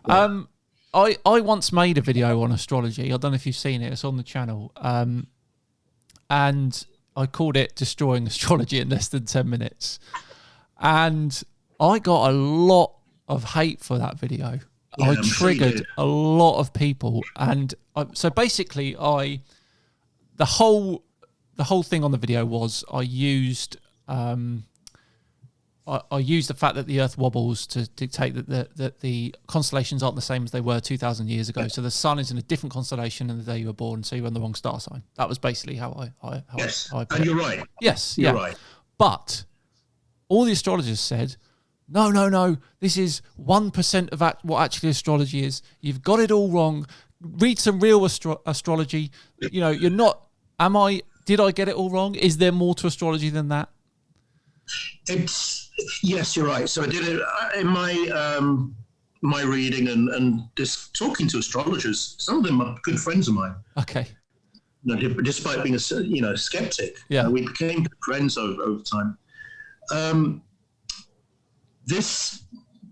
I once made a video on astrology. I don't know if you've seen it. It's on the channel. And I called it Destroying Astrology in Less Than 10 Minutes. And I got a lot of hate for that video. I triggered a lot of people. And so basically the whole thing on the video was I used the fact that the Earth wobbles to dictate that the constellations aren't the same as they were 2,000 years ago. So the sun is in a different constellation than the day you were born, so you're on the wrong star sign. That was basically how I and you're right. Yes, you're right. But all the astrologers said, no, this is 1% of what actually astrology is. You've got it all wrong. Read some real astrology. You know, you're not. Did I get it all wrong? Is there more to astrology than that? Yes, you're right. So I did it in my reading and just talking to astrologers. Some of them are good friends of mine. Okay. You know, despite being a skeptic, we became good friends over time. This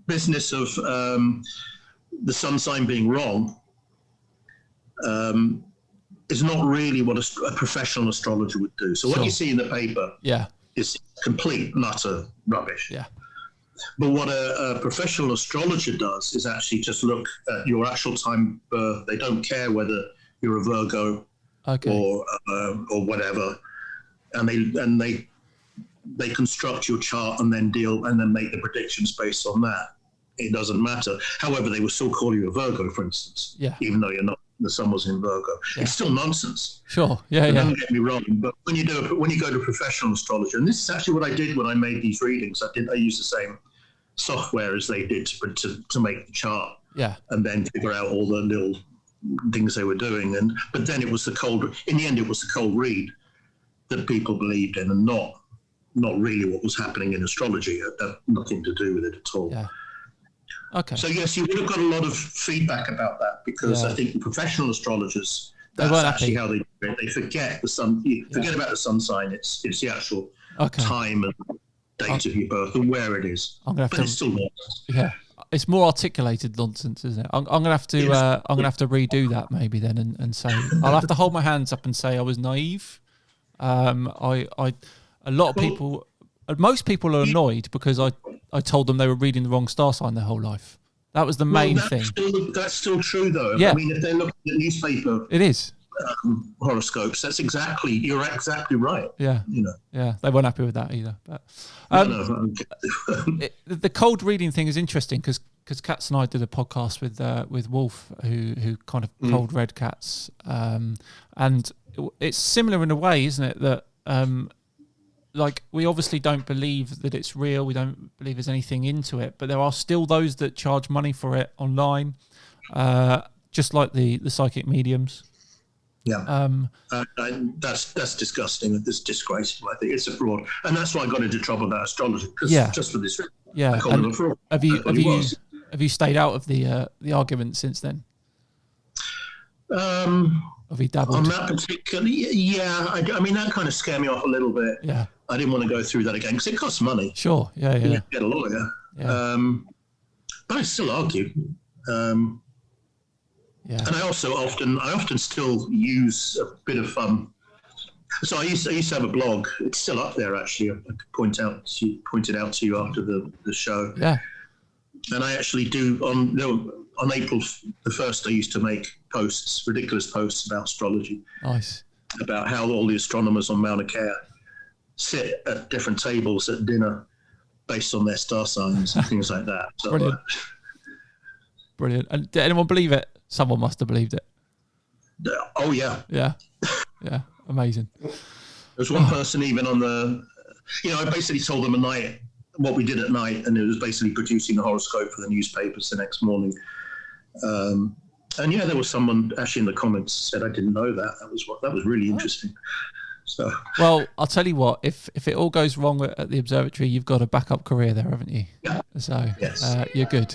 business of the sun sign being wrong is not really what a professional astrologer would do. So what you see in the paper is complete and utter rubbish. Yeah. But what a professional astrologer does is actually just look at your actual time birth. They don't care whether you're a Virgo or whatever, and they construct your chart and then make the predictions based on that. It doesn't matter. However, they will still call you a Virgo, for instance, even though you're not. The sun was in Virgo. Yeah. It's still nonsense. Sure. Don't get me wrong, but when you go to a professional astrologer, and this is actually what I did when I made these readings. I used the same software as they did to make the chart. Yeah. And then figure out all the little things they were doing. But then it was the cold read that people believed in, and not really what was happening in astrology. It had nothing to do with it at all. Yeah. Okay. So yes, you would have got a lot of feedback about that because I think the professional astrologers, that's actually how they do it. They forget the sun. Forget about the sun sign. It's the actual time and date of your birth and where it is. It's still nonsense. Yeah, it's more articulated nonsense, isn't it? I'm gonna have to redo that maybe then and say I'll have to hold my hands up and say I was naive. Most people are annoyed because I told them they were reading the wrong star sign their whole life. That was the main thing. That's still true, though. Yeah. I mean, if they're looking at newspaper, it is horoscopes. You're exactly right. Yeah, Yeah, they weren't happy with that either. But the cold reading thing is interesting because Katz and I did a podcast with Wolf, who kind of cold read Katz, and it's similar in a way, isn't it? That like we obviously don't believe that it's real. We don't believe there's anything into it, but there are still those that charge money for it online, just like the psychic mediums. Yeah, that's disgusting. It's disgraceful. I think it's a fraud, and that's why I got into trouble about astrology. Just for this. Yeah, I called it a fraud. Have you stayed out of the argument since then? Have you dabbled? On that particularly, I mean, that kind of scared me off a little bit. Yeah. I didn't want to go through that again because it costs money. Sure, yeah. You get a lawyer. Yeah. But I still argue. And I also often still use a bit of so I used to have a blog. It's still up there, actually. I could point it out to you after the show. Yeah. And I actually do on April the 1st, I used to make ridiculous posts about astrology. Nice. About how all the astronomers on Mauna Kea sit at different tables at dinner based on their star signs and things like that. So, Brilliant. And did anyone believe it? Someone must have believed it. Oh, yeah. Yeah. Yeah. Amazing. There's one person even on I basically told them what we did at night, and it was basically producing a horoscope for the newspapers the next morning. And there was someone actually in the comments said, I didn't know that. That was really interesting. So, well, I'll tell you what, if it all goes wrong at the observatory, you've got a backup career there, haven't you? Yeah. So yes. You're good.